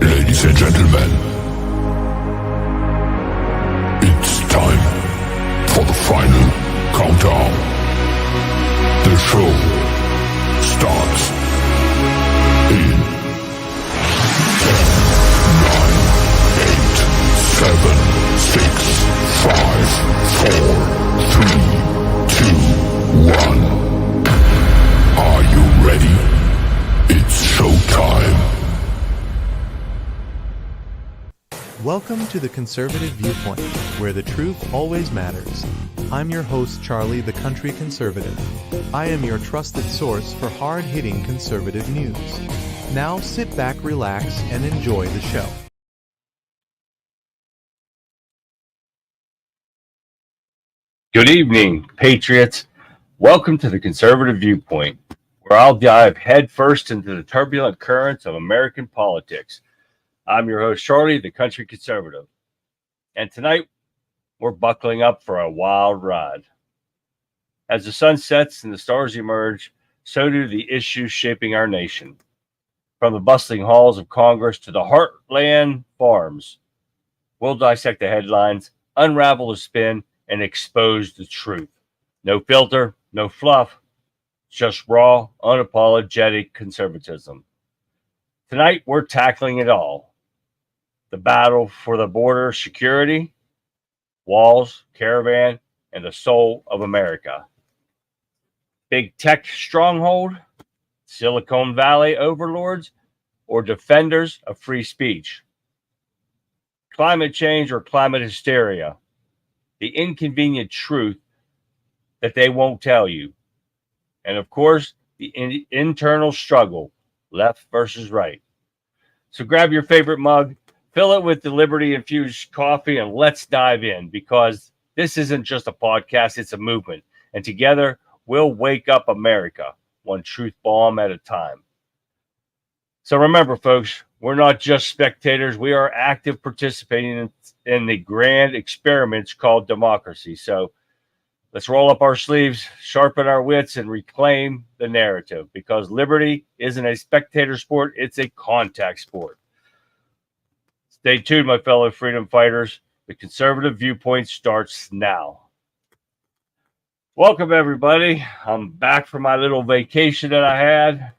Ladies and gentlemen, it's time for the final countdown. The show starts in 10, 9, 8, 7, 6, 5, 4, 3, 2, 1. Are you ready? It's showtime. Welcome to the Conservative Viewpoint, where the truth always matters. I'm your host, Charlie, the Country Conservative. I am your trusted source for hard-hitting conservative news. Now sit back, relax, and enjoy the show. Good evening, Patriots. Welcome to the Conservative Viewpoint, where I'll dive headfirst into the turbulent currents of American politics. I'm your host, Charlie, the Country Conservative. And tonight, we're buckling up for a wild ride. As the sun sets and the stars emerge, so do the issues shaping our nation. From the bustling halls of Congress to the heartland farms, we'll dissect the headlines, unravel the spin, and expose the truth. No filter, no fluff, just raw, unapologetic conservatism. Tonight, we're tackling it all. The battle for the border security, walls, caravan, and the soul of America. Big tech stronghold, Silicon Valley overlords, or defenders of free speech. Climate change or climate hysteria. The inconvenient truth that they won't tell you. And of course, the internal struggle, left versus right. So grab your favorite mug, fill it with the Liberty-infused coffee, and let's dive in, because this isn't just a podcast, it's a movement. And together, we'll wake up America, one truth bomb at a time. So remember, folks, we're not just spectators. We are active participating in the grand experiments called democracy. So let's roll up our sleeves, sharpen our wits, and reclaim the narrative, because liberty isn't a spectator sport, it's a contact sport. Stay tuned, my fellow freedom fighters. The Conservative Viewpoint starts now. Welcome, everybody. I'm back from my little vacation that I had.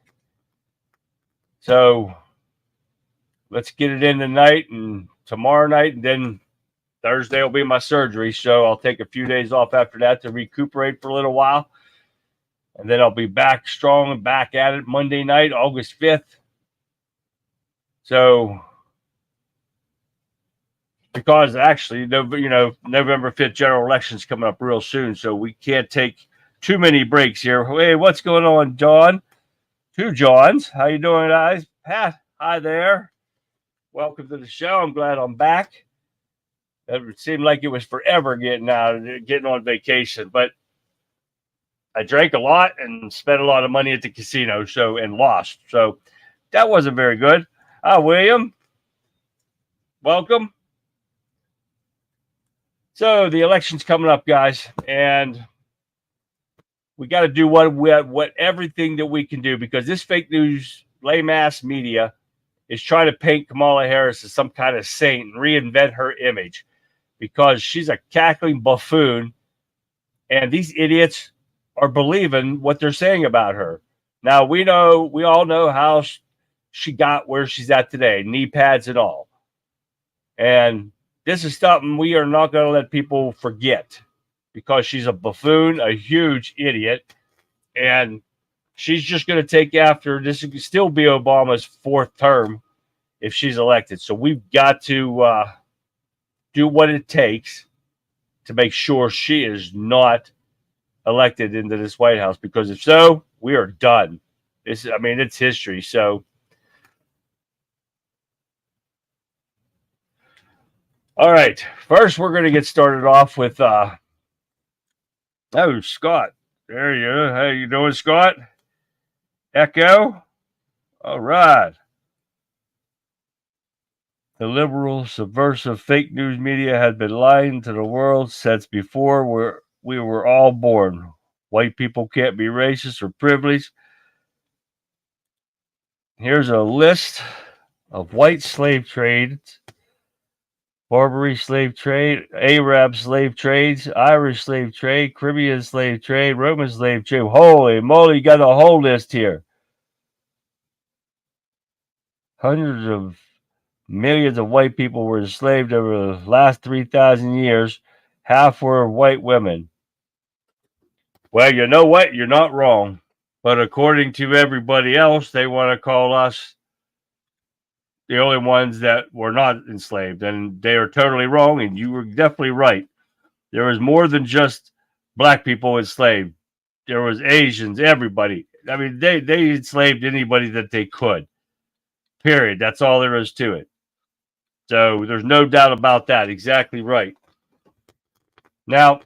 So let's get it in tonight and tomorrow night, and then Thursday will be my surgery. So I'll take a few days off after that to recuperate for a little while. And then I'll be back strong and back at it Monday night, August 5th. So because actually, November 5th general election's coming up real soon, so we can't take too many breaks here. Hey, what's going on, John? Two Johns. How you doing, guys? Pat, hi there. Welcome to the show. I'm glad I'm back. It seemed like it was forever getting on vacation, but I drank a lot and spent a lot of money at the casino, and lost. So that wasn't very good. William, welcome. So the election's coming up, guys, and we got to do what everything that we can do, because this fake news, lame-ass media is trying to paint Kamala Harris as some kind of saint and reinvent her image, because she's a cackling buffoon, and these idiots are believing what they're saying about her. Now, we all know how she got where she's at today, knee pads and all. And this is something we are not going to let people forget, because she's a buffoon, a huge idiot, and she's just going to take after. This could still be Obama's fourth term if she's elected. So we've got to do what it takes to make sure she is not elected into this White House, because if so, we are done. It's history. So, all right. First, we're going to get started off with Scott. There you go. How you doing, Scott? Echo. All right. The liberal, subversive, fake news media had been lying to the world since before we were all born. White people can't be racist or privileged. Here's a list of white slave trades, Barbary slave trade, Arab slave trades, Irish slave trade, Caribbean slave trade, Roman slave trade. Holy moly, you got a whole list here. Hundreds of millions of white people were enslaved over the last 3,000 years. Half were white women. Well, you know what? You're not wrong. But according to everybody else, they want to call us the only ones that were not enslaved. And they are totally wrong. And you were definitely right. There was more than just black people enslaved. There was Asians, everybody. I mean, they enslaved anybody that they could. Period. That's all there is to it. So there's no doubt about that. Exactly right. Now,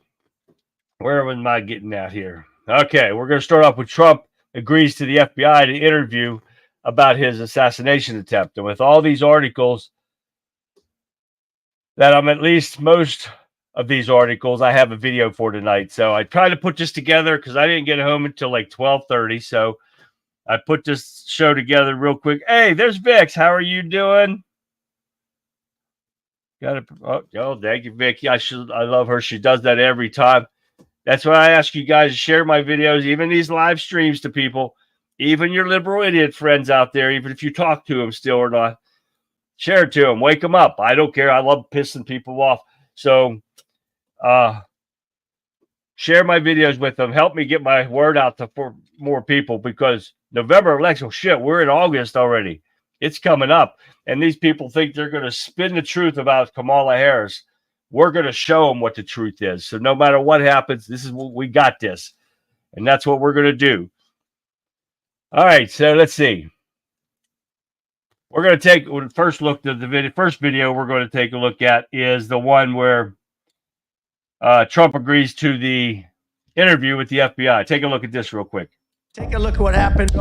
where am I getting at here? Okay, we're going to start off with Trump agrees to the FBI to interview about his assassination attempt. And with all these articles that I'm at least most of these articles, I have a video for tonight. So I tried to put this together because I didn't get home until like 12:30. So I put this show together real quick. Hey, there's Vix. How are you doing? Got it. Oh, thank you, Vicky. I love her. She does that every time. That's why I ask you guys to share my videos, even these live streams to people, even your liberal idiot friends out there, even if you talk to them still or not. Share it to them. Wake them up. I don't care. I love pissing people off. So share my videos with them. Help me get my word out to more people because November election, shit, we're in August already. It's coming up. And these people think they're going to spin the truth about Kamala Harris. We're going to show them what the truth is. So no matter what happens, this is what we got this. And that's what we're going to do. All right, so let's see. We're going to take first look at the video. First video we're going to take a look at is the one where Trump agrees to the interview with the FBI. Take a look at this real quick. Take a look at what happened.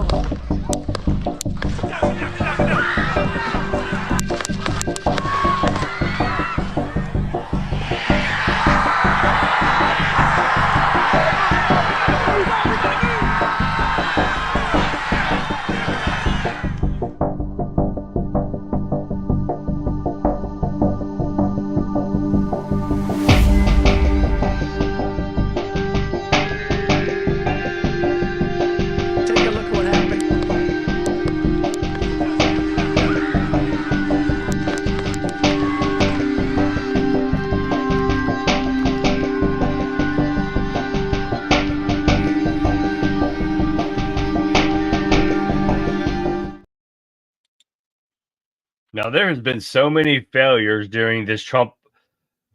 Now, there has been so many failures during this Trump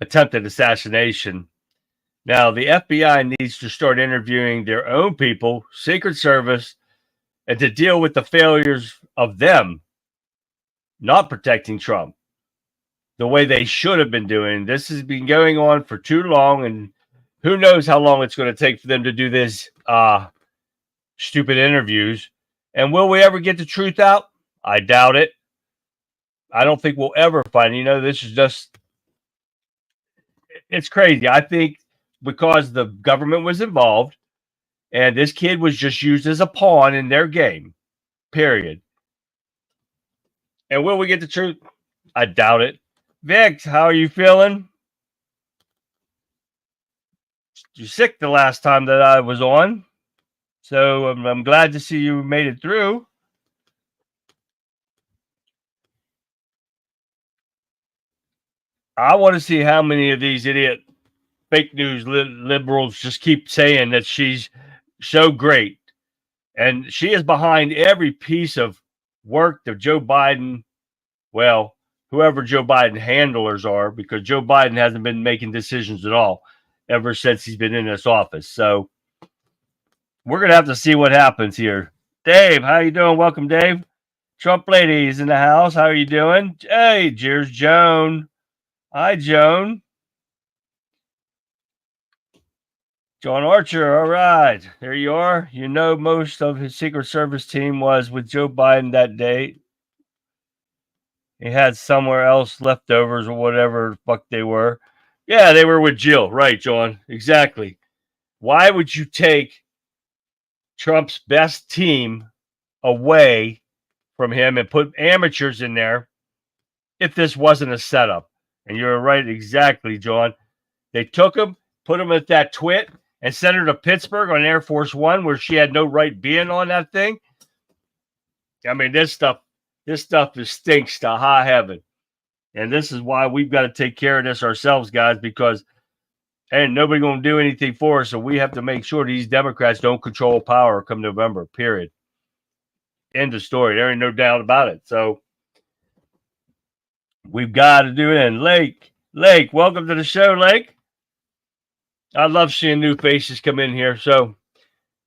attempted assassination. Now, the FBI needs to start interviewing their own people, Secret Service, and to deal with the failures of them not protecting Trump the way they should have been doing. This has been going on for too long, and who knows how long it's going to take for them to do this stupid interviews. And will we ever get the truth out? I doubt it. I don't think we'll ever find, this is just, it's crazy. I think because the government was involved and this kid was just used as a pawn in their game, period. And will we get the truth? I doubt it. Vic, how are you feeling? You're sick the last time that I was on. So I'm glad to see you made it through. I want to see how many of these idiot fake news liberals just keep saying that she's so great. And she is behind every piece of work that Joe Biden, well, whoever Joe Biden handlers are, because Joe Biden hasn't been making decisions at all ever since he's been in this office. So we're going to have to see what happens here. Dave, how you doing? Welcome, Dave. Trump lady is in the house. How are you doing? Hey, cheers, Joan. Hi, Joan. John Archer, all right. There you are. You know most of his Secret Service team was with Joe Biden that day. He had somewhere else leftovers or whatever the fuck they were. Yeah, they were with Jill. Right, John. Exactly. Why would you take Trump's best team away from him and put amateurs in there if this wasn't a setup. And you're right, exactly, John. They took him, put him at that twit, and sent her to Pittsburgh on Air Force One, where she had no right being on that thing. I mean, this stuff stinks to high heaven. And this is why we've got to take care of this ourselves, guys, because ain't nobody going to do anything for us. So we have to make sure these Democrats don't control power come November, period. End of story. There ain't no doubt about it. So we've got to do it. And Lake, welcome to the show, Lake. I love seeing new faces come in here. So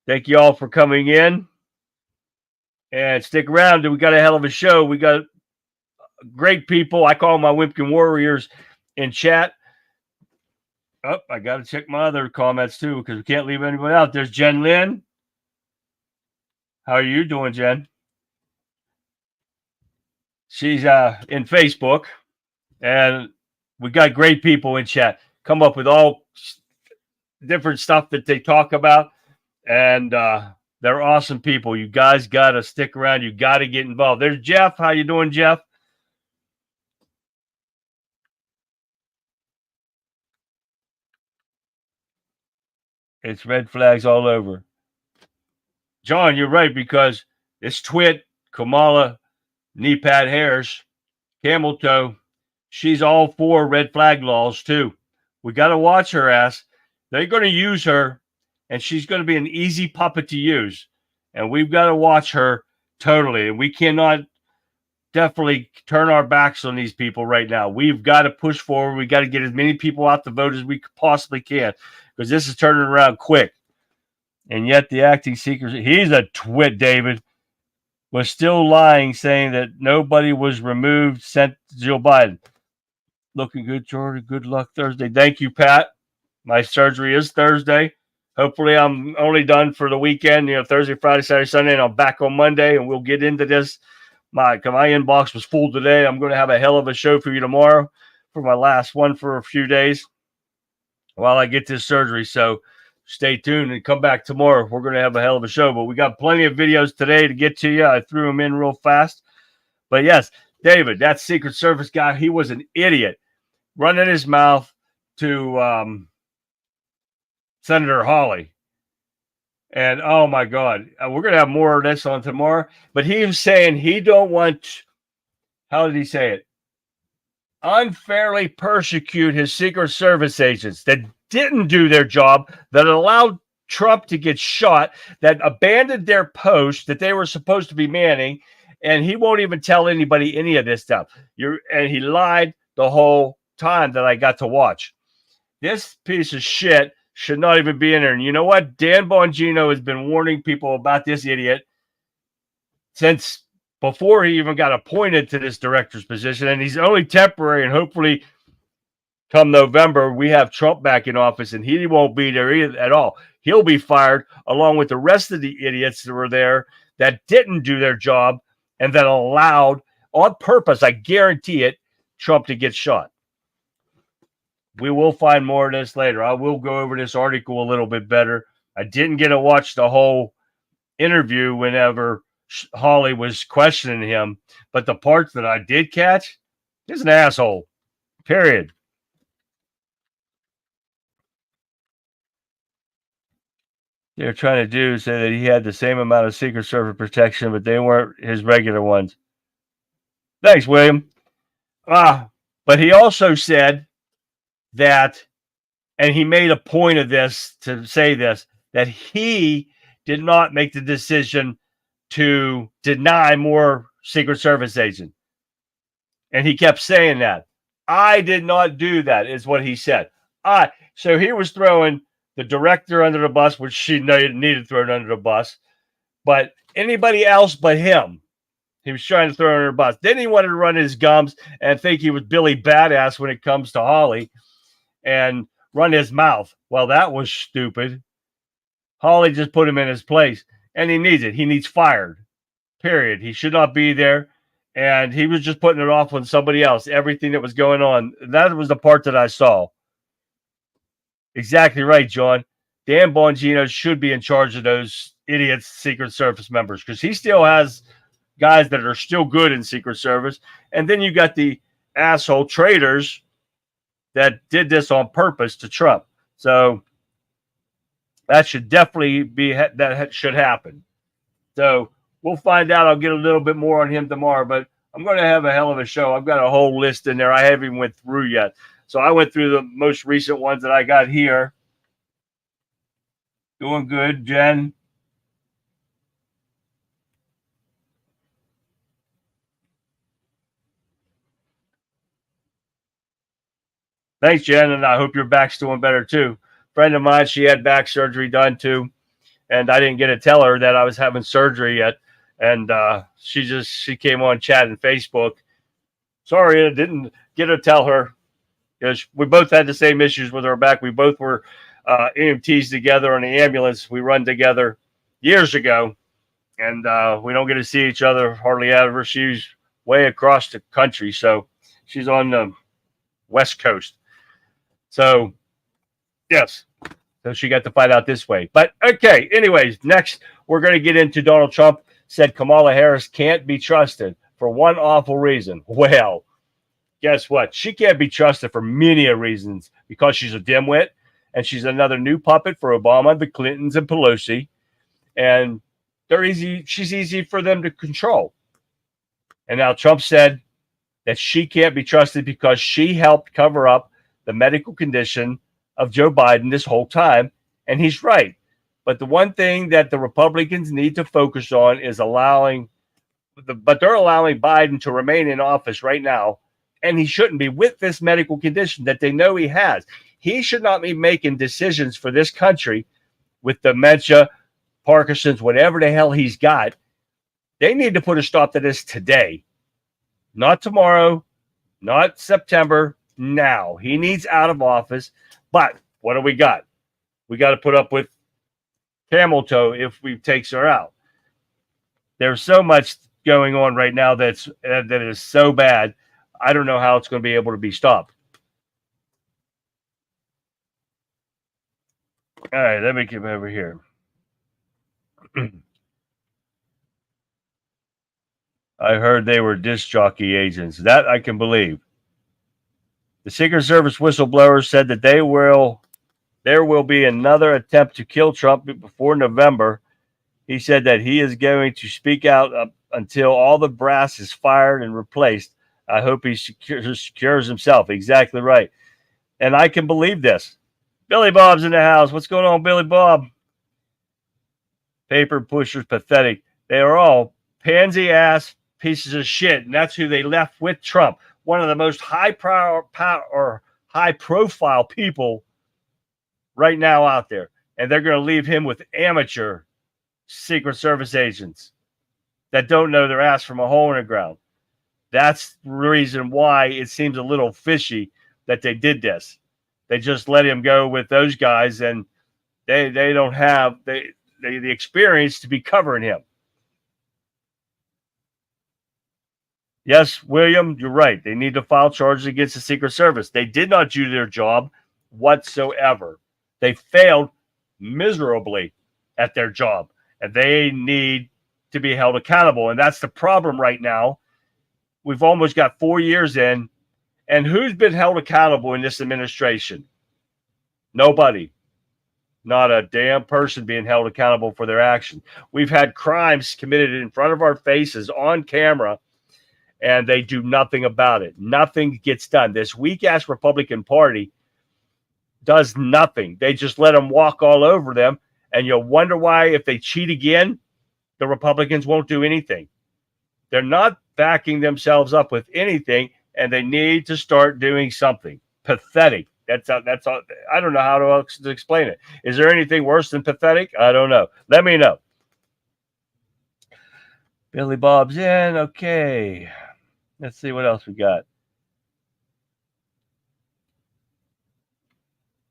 thank you all for coming in. And stick around. We got a hell of a show. We got great people. I call my Wimpkin Warriors in chat. Oh, I got to check my other comments too, because we can't leave anyone out. There's Jen Lynn. How are you doing, Jen? She's in Facebook. And we got great people in chat. Come up with all different stuff that they talk about. And they're awesome people. You guys got to stick around. You got to get involved. There's Jeff. How you doing, Jeff? It's red flags all over. John, you're right, because it's Twit, Kamala, knee pad Harris, camel toe. She's all for red flag laws, too. We got to watch her ass. They're going to use her, and she's going to be an easy puppet to use. And we've got to watch her totally. And we cannot definitely turn our backs on these people right now. We've got to push forward. We got to get as many people out to vote as we possibly can, because this is turning around quick. And yet the acting secret, he's a twit, David, was still lying, saying that nobody was removed, sent to Joe Biden. Looking good, Jordan. Good luck Thursday. Thank you, Pat. My surgery is Thursday. Hopefully I'm only done for the weekend, Thursday, Friday, Saturday, Sunday, and I'm back on Monday, and we'll get into this. My inbox was full today. I'm going to have a hell of a show for you tomorrow for my last one for a few days while I get this surgery. So stay tuned and come back tomorrow. We're going to have a hell of a show, but we got plenty of videos today to get to you. I threw them in real fast. But yes, David, that Secret Service guy, he was an idiot running his mouth to Senator Hawley. And, oh, my God, we're going to have more of this on tomorrow. But he was saying he don't want, how did he say it? Unfairly persecute his Secret Service agents that didn't do their job, that allowed Trump to get shot, that abandoned their post that they were supposed to be manning, and he won't even tell anybody any of this stuff. And he lied the whole time that I got to watch. This piece of shit should not even be in there. And you know what? Dan Bongino has been warning people about this idiot since before he even got appointed to this director's position. And he's only temporary, and hopefully come November, we have Trump back in office, and he won't be there either at all. He'll be fired along with the rest of the idiots that were there that didn't do their job and that allowed, on purpose, I guarantee it, Trump to get shot. We will find more of this later. I will go over this article a little bit better. I didn't get to watch the whole interview whenever Hawley was questioning him, but the parts that I did catch, he's an asshole, period. They're trying to do say that he had the same amount of Secret Service protection, but they weren't his regular ones. Thanks, William. But he also said that, and he made a point of this to say this, that he did not make the decision to deny more Secret Service agents. And he kept saying that. I did not do that, is what he said. So he was throwing the director under the bus, which she needed thrown under the bus, but anybody else but him, he was trying to throw under the bus. Then he wanted to run his gums and think he was Billy Badass when it comes to Hawley and run his mouth. Well, that was stupid. Hawley just put him in his place, and he needs it. He needs fired, period. He should not be there, and he was just putting it off on somebody else, everything that was going on. That was the part that I saw. Exactly right, John. Dan Bongino should be in charge of those idiots, Secret Service members, because he still has guys that are still good in Secret Service. And then you got the asshole traitors that did this on purpose to Trump. So that should definitely be, that should happen. So we'll find out. I'll get a little bit more on him tomorrow, but I'm going to have a hell of a show. I've got a whole list in there I haven't even went through yet. So I went through the most recent ones that I got here. Doing good, Jen. Thanks, Jen, and I hope your back's doing better too. Friend of mine, she had back surgery done too, and I didn't get to tell her that I was having surgery yet. And she came on chat and Facebook. Sorry, I didn't get to tell her because we both had the same issues with our back. We both were EMTs together on the ambulance. We run together years ago, and we don't get to see each other hardly ever. She's way across the country, so she's on the West Coast. So, yes. So she got to find out this way. But, okay, anyways, next we're going to get into Donald Trump said Kamala Harris can't be trusted for one awful reason. Well, guess what? She can't be trusted for many reasons because she's a dimwit and she's another new puppet for Obama, the Clintons, and Pelosi. And she's easy for them to control. And now Trump said that she can't be trusted because she helped cover up the medical condition of Joe Biden this whole time. And he's right. But the one thing that the Republicans need to focus on is they're allowing Biden to remain in office right now. And he shouldn't be with this medical condition that they know he has. He should not be making decisions for this country with dementia, Parkinson's, whatever the hell he's got. They need to put a stop to this today. Not tomorrow, not September, now. He needs out of office. But what do we got? We got to put up with camel toe if we takes her out. There's so much going on right now that is so bad. I don't know how it's going to be able to be stopped. All right, let me get over here. I heard they were disc jockey agents. That I can believe. The Secret Service whistleblower said that there will be another attempt to kill Trump before November. He said that he is going to speak out until all the brass is fired and replaced. I hope he secures himself. Exactly right. And I can believe this. Billy Bob's in the house. What's going on, Billy Bob? Paper pushers, pathetic. They are all pansy ass pieces of shit. And that's who they left with Trump. One of the most high profile people right now out there. And they're going to leave him with amateur Secret Service agents that don't know their ass from a hole in the ground. That's the reason why it seems a little fishy that they did this. They just let him go with those guys, and they don't have the experience to be covering him. Yes, William, you're right. They need to file charges against the Secret Service. They did not do their job whatsoever. They failed miserably at their job, and they need to be held accountable. And that's the problem right now. We've almost got 4 years in, and who's been held accountable in this administration? Nobody. Not a damn person being held accountable for their action. We've had crimes committed in front of our faces on camera, and they do nothing about it. Nothing gets done. This weak-ass Republican Party does nothing. They just let them walk all over them, and you'll wonder why if they cheat again, the Republicans won't do anything. They're not backing themselves up with anything, and they need to start doing something. Pathetic. That's all. I don't know how to explain it. Is there anything worse than pathetic? I don't know. Let me know. Billy Bob's in. Okay. Let's see what else we got.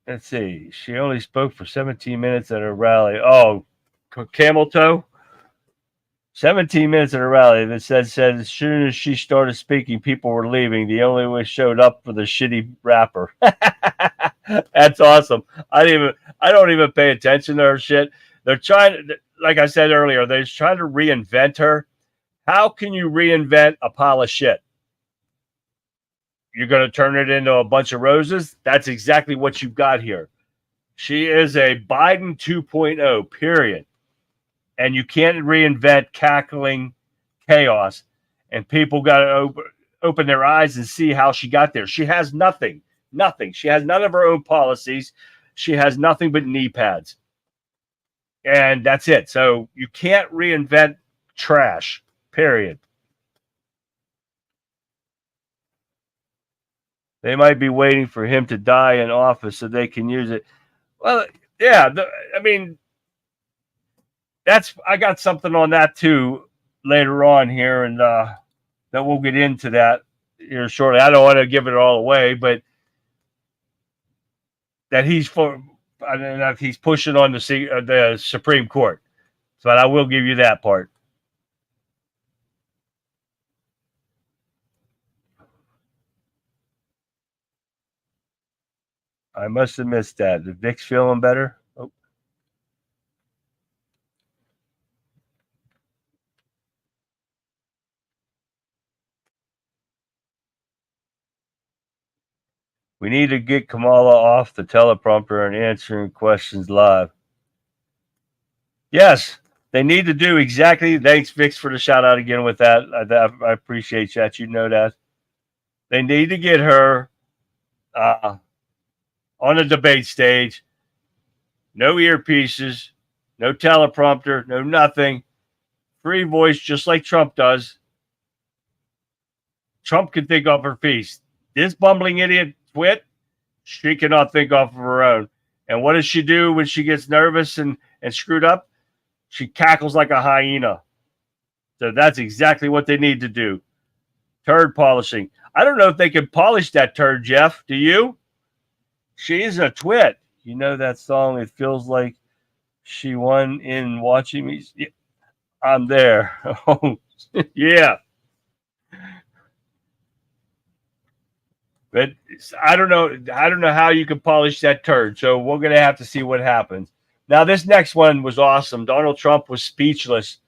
Let's see. She only spoke for 17 minutes at a rally. Oh, camel toe? 17 minutes at a rally that said as soon as she started speaking, people were leaving. The only one showed up for the shitty rapper. That's awesome. I don't even pay attention to her shit. They're trying to, like I said earlier, they're trying to reinvent her How can you reinvent a pile of shit? You're going to turn it into a bunch of roses? That's exactly what you've got here. She is a Biden 2.0, period. And you can't reinvent cackling chaos. And people got to open their eyes and see how she got there. She has nothing. Nothing. She has none of her own policies. She has nothing but knee pads. And that's it. So you can't reinvent trash, period. They might be waiting for him to die in office so they can use it. Well, yeah, I mean, I got something on that too later on here, and that we'll get into that here shortly. I don't want to give it all away, but that he's pushing on the Supreme Court. So I will give you that part. I must have missed that. Is Vic's feeling better? Oh. We need to get Kamala off the teleprompter and answering questions live. Yes, they need to do exactly. Thanks, Vix, for the shout out again with that. I appreciate that. You know that. They need to get her on a debate stage. No earpieces, no teleprompter, no nothing. Free voice, just like Trump does. Trump can think off her feet. This bumbling idiot twit, she cannot think off of her own. And what does she do when she gets nervous and screwed up? She cackles like a hyena. So that's exactly what they need to do. Turd polishing. I don't know if they can polish that turd, Jeff. Do you? She's a twit. You know that song, It Feels Like She Won in Watching Me? I'm there. Oh, yeah. But I don't know how you can polish that turd. So we're going to have to see what happens. Now, this next one was awesome. Donald Trump was speechless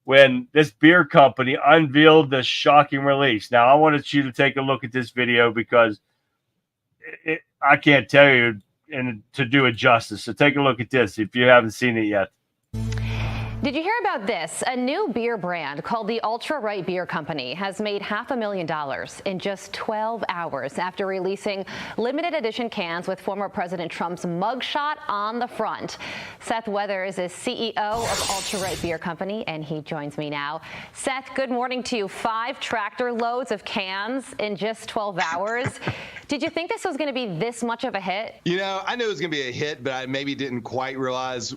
when this beer company unveiled the shocking release. Now, I wanted you to take a look at this video because I can't tell you and to do it justice. So take a look at this if you haven't seen it yet. Did you hear about this? A new beer brand called the Ultra Right Beer Company has made $500,000 in just 12 hours after releasing limited edition cans with former President Trump's mugshot on the front. Seth Weathers is CEO of Ultra Right Beer Company, and he joins me now. Seth, good morning to you. 5 tractor loads of cans in just 12 hours. Did you think this was going to be this much of a hit? You know, I knew it was going to be a hit, but I maybe didn't quite realize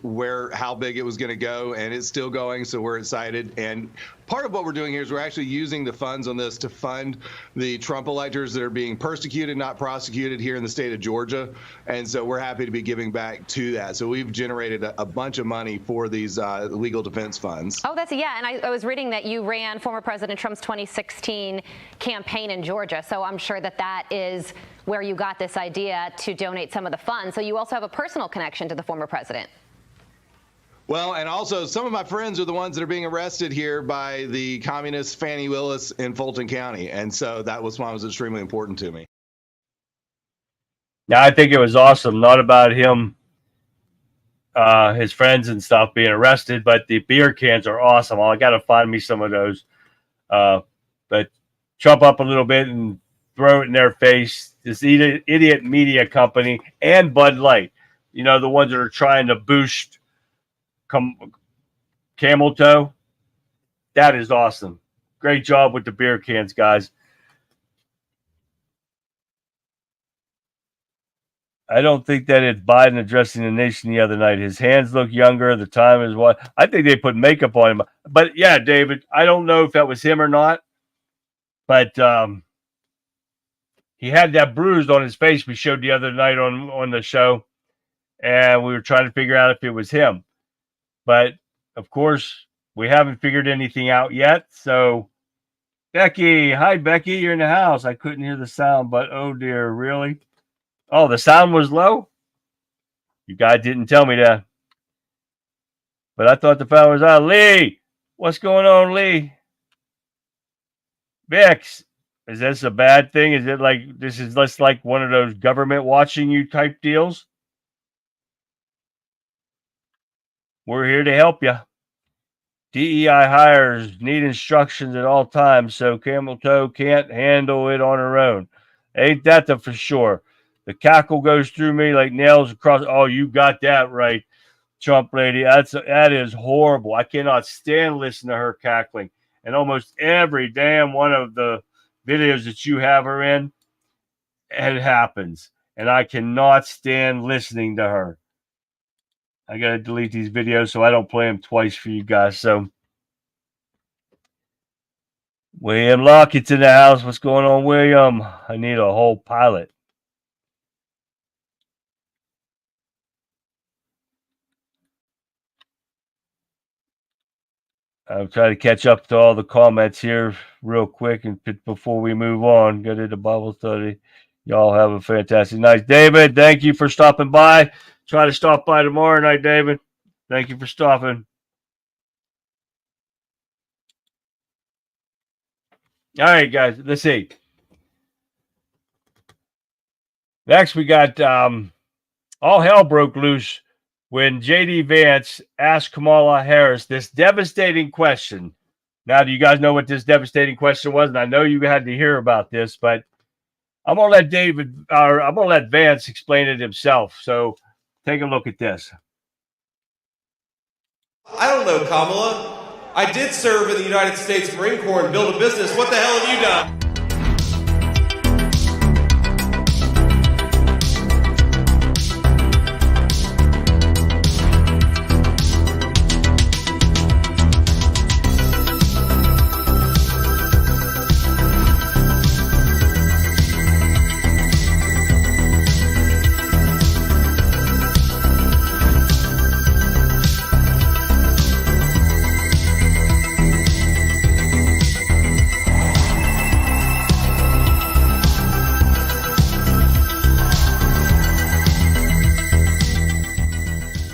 how big it was going to go, and it's still going, so we're excited. And part of what we're doing here is we're actually using the funds on this to fund the Trump electors that are being persecuted, not prosecuted here in the state of Georgia. And so we're happy to be giving back to that. So we've generated a bunch of money for these legal defense funds. Oh, yeah. And I was reading that you ran former President Trump's 2016 campaign in Georgia. So I'm sure that is where you got this idea to donate some of the funds. So you also have a personal connection to the former president. Well, and also some of my friends are the ones that are being arrested here by the communist Fannie Willis in Fulton County. And so that was why it was extremely important to me. Now, I think it was awesome, not about him, his friends and stuff being arrested, but the beer cans are awesome. I got to find me some of those. But chop up a little bit and throw it in their face. This idiot media company and Bud Light, you know, the ones that are trying to boost camel toe. That is awesome. Great job with the beer cans, guys. I don't think that it's Biden addressing the nation the other night. His hands look younger. The time is what I think they put makeup on him. But yeah, David, I don't know if that was him or not. But he had that bruise on his face we showed the other night on the show. And we were trying to figure out if it was him. But, of course, we haven't figured anything out yet. So, Becky. Hi, Becky. You're in the house. I couldn't hear the sound, but, oh, dear, really? Oh, the sound was low? You guys didn't tell me that. But I thought the file was out. Lee, What's going on, Lee? Vix, is this a bad thing? Is it like this is less like one of those government watching you type deals? We're here to help you. DEI hires need instructions at all times, so Camel Toe can't handle it on her own. Ain't that the for sure? The cackle goes through me like nails across. Oh, you got that right, Trump lady. That is horrible. I cannot stand listening to her cackling. And almost every damn one of the videos that you have her in, it happens. And I cannot stand listening to her. I gotta delete these videos so I don't play them twice for you guys. So William Lockett's in the house. What's going on, William? I need a whole pilot. I'll try to catch up to all the comments here real quick and before we move on. Go to the Bible study. Y'all have a fantastic night. David, thank you for stopping by. Try to stop by tomorrow night, David. Thank you for stopping. All right, guys, let's see. Next, we got all hell broke loose when J.D. Vance asked Kamala Harris this devastating question. Now, do you guys know what this devastating question was? And I know you had to hear about this, but I'm gonna let Vance explain it himself. So take a look at this. I don't know, Kamala. I did serve in the United States Marine Corps and build a business. What the hell have you done?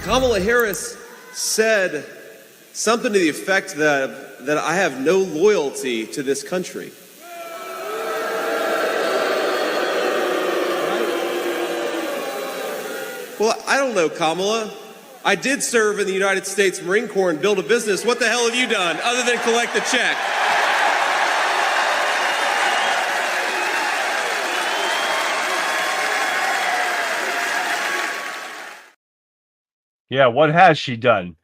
Kamala Harris said something to the effect that I have no loyalty to this country. Well, I don't know, Kamala. I did serve in the United States Marine Corps and build a business. What the hell have you done other than collect a check? Yeah, what has she done?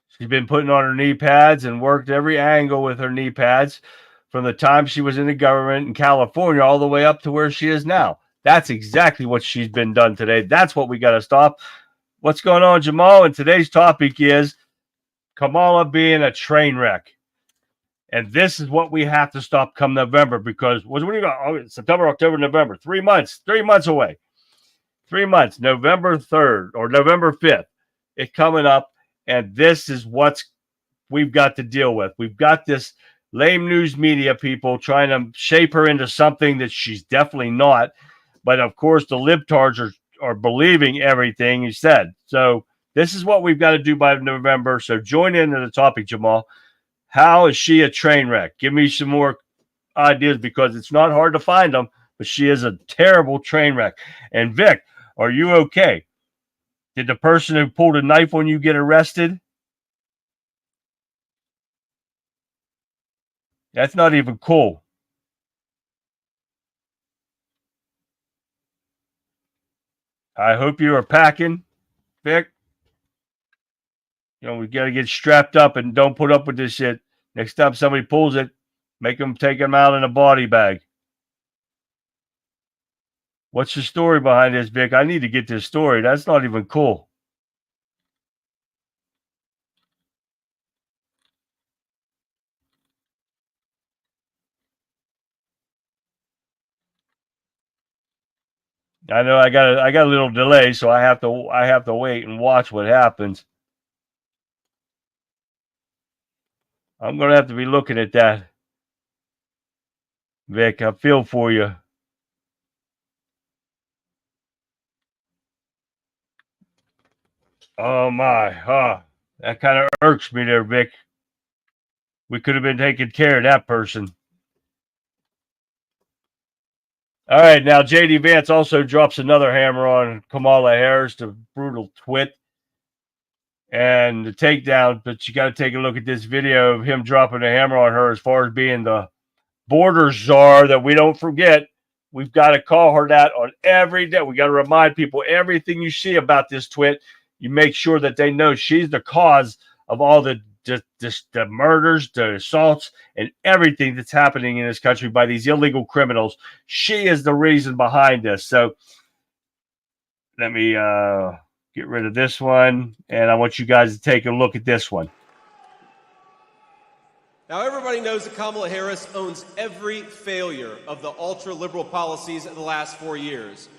She's been putting on her knee pads and worked every angle with her knee pads from the time she was in the government in California all the way up to where she is now. That's exactly what she's been done today. That's what we got to stop. What's going on, Jamal? And today's topic is Kamala being a train wreck. And this is what we have to stop come November because when you got September, October, November, 3 months away. 3 months, November 3rd or November 5th. It's coming up, and this is what we've got to deal with. We've got this lame news media people trying to shape her into something that she's definitely not. But, of course, the libtards are believing everything he said. So this is what we've got to do by November. So join into the topic, Jamal. How is she a train wreck? Give me some more ideas because it's not hard to find them, but she is a terrible train wreck. And, Vic, are you okay? Did the person who pulled a knife on you get arrested? That's not even cool. I hope you are packing, Vic. You know, we got to get strapped up and don't put up with this shit. Next time somebody pulls it, make them take them out in a body bag. What's the story behind this, Vic? I need to get this story. That's not even cool. I know I got a little delay, so I have to wait and watch what happens. I'm gonna have to be looking at that, Vic. I feel for you. Oh my, that kind of irks me there, Vic. We could have been taking care of that person. All right, now J.D. Vance also drops another hammer on Kamala Harris, the brutal twit, and the takedown. But you got to take a look at this video of him dropping a hammer on her as far as being the border czar that we don't forget. We've got to call her that on every day. We got to remind people everything you see about this twit, you make sure that they know she's the cause of all the murders, the assaults, and everything that's happening in this country by these illegal criminals. She is the reason behind this. So let me get rid of this one, and I want you guys to take a look at this one. Now, everybody knows that Kamala Harris owns every failure of the ultra-liberal policies of the last 4 years.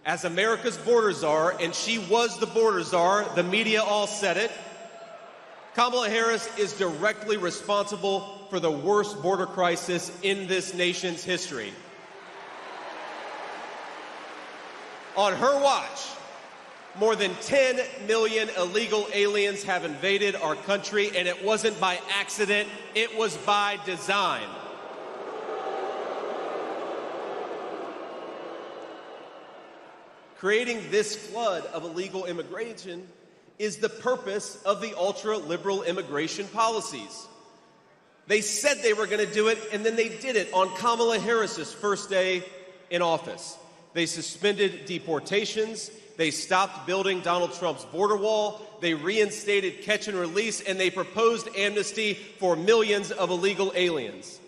As America's border czar, and she was the border czar, the media all said it, Kamala Harris is directly responsible for the worst border crisis in this nation's history. On her watch, more than 10 million illegal aliens have invaded our country, and it wasn't by accident, it was by design. Creating this flood of illegal immigration is the purpose of the ultra-liberal immigration policies. They said they were going to do it, and then they did it on Kamala Harris's first day in office. They suspended deportations, they stopped building Donald Trump's border wall, they reinstated catch and release, and they proposed amnesty for millions of illegal aliens.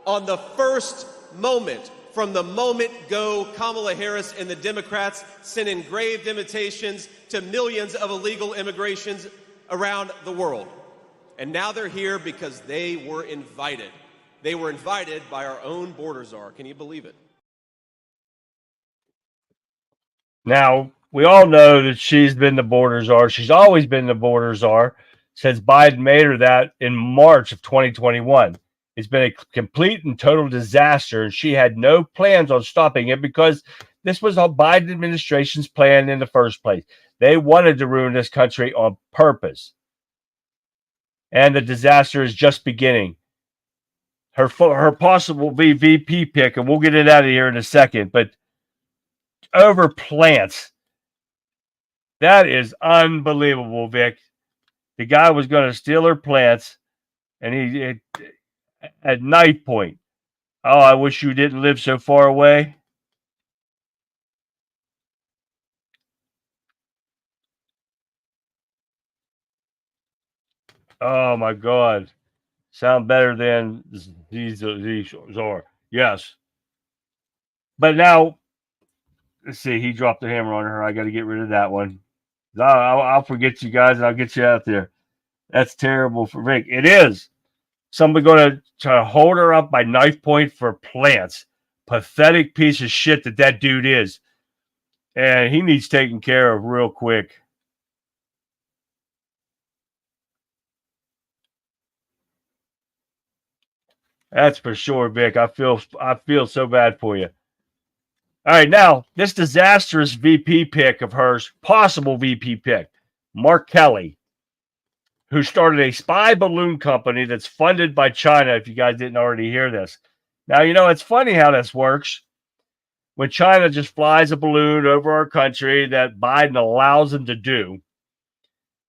On the first moment, from the moment go, Kamala Harris and the Democrats sent engraved invitations to millions of illegal immigrations around the world. And now they're here because they were invited. They were invited by our own border czar. Can you believe it? Now, we all know that she's been the border czar. She's always been the border czar since Biden made her that in March of 2021. It's been a complete and total disaster, and she had no plans on stopping it because this was a Biden administration's plan in the first place. They wanted to ruin this country on purpose. And the disaster is just beginning. Her possible VP pick, and we'll get it out of here in a second, but over plants. That is unbelievable, Vic. The guy was going to steal her plants, and he at knife point. Oh, I wish you didn't live so far away. Oh my God. Sound better than these are. Yes. But now, let's see. He dropped the hammer on her. I got to get rid of that one. I'll forget you guys and I'll get you out there. That's terrible for Vic. It is. Somebody going to try to hold her up by knife point for plants. Pathetic piece of shit that dude is. And he needs taken care of real quick. That's for sure, Vic. I feel so bad for you. All right, now, this disastrous VP pick of hers, possible VP pick, Mark Kelly, who started a spy balloon company that's funded by China, if you guys didn't already hear this. Now, you know, it's funny how this works. When China just flies a balloon over our country that Biden allows them to do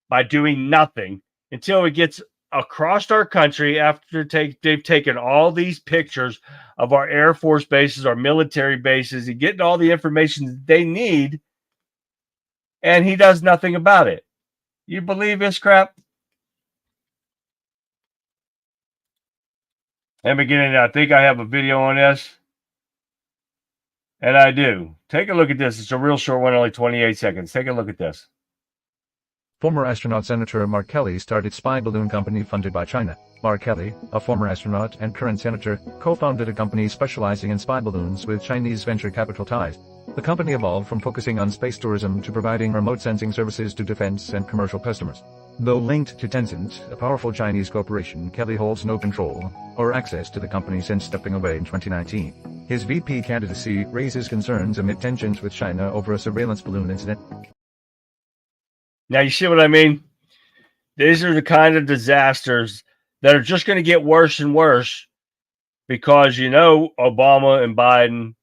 by doing nothing until it gets across our country after they've taken all these pictures of our Air Force bases, our military bases, and getting all the information that they need, and he does nothing about it. You believe this crap? And beginning, I think I have a video on this. And I do. Take a look at this. It's a real short one, only 28 seconds. Take a look at this. Former astronaut Senator Mark Kelly started spy balloon company funded by China. Mark Kelly, a former astronaut and current senator, co-founded a company specializing in spy balloons with Chinese venture capital ties. The company evolved from focusing on space tourism to providing remote sensing services to defense and commercial customers. Though linked to Tencent, a powerful Chinese corporation, Kelly holds no control or access to the company since stepping away in 2019. His VP candidacy raises concerns amid tensions with China over a surveillance balloon incident. Now, you see what I mean? These are the kind of disasters that are just going to get worse and worse because, Obama and Biden,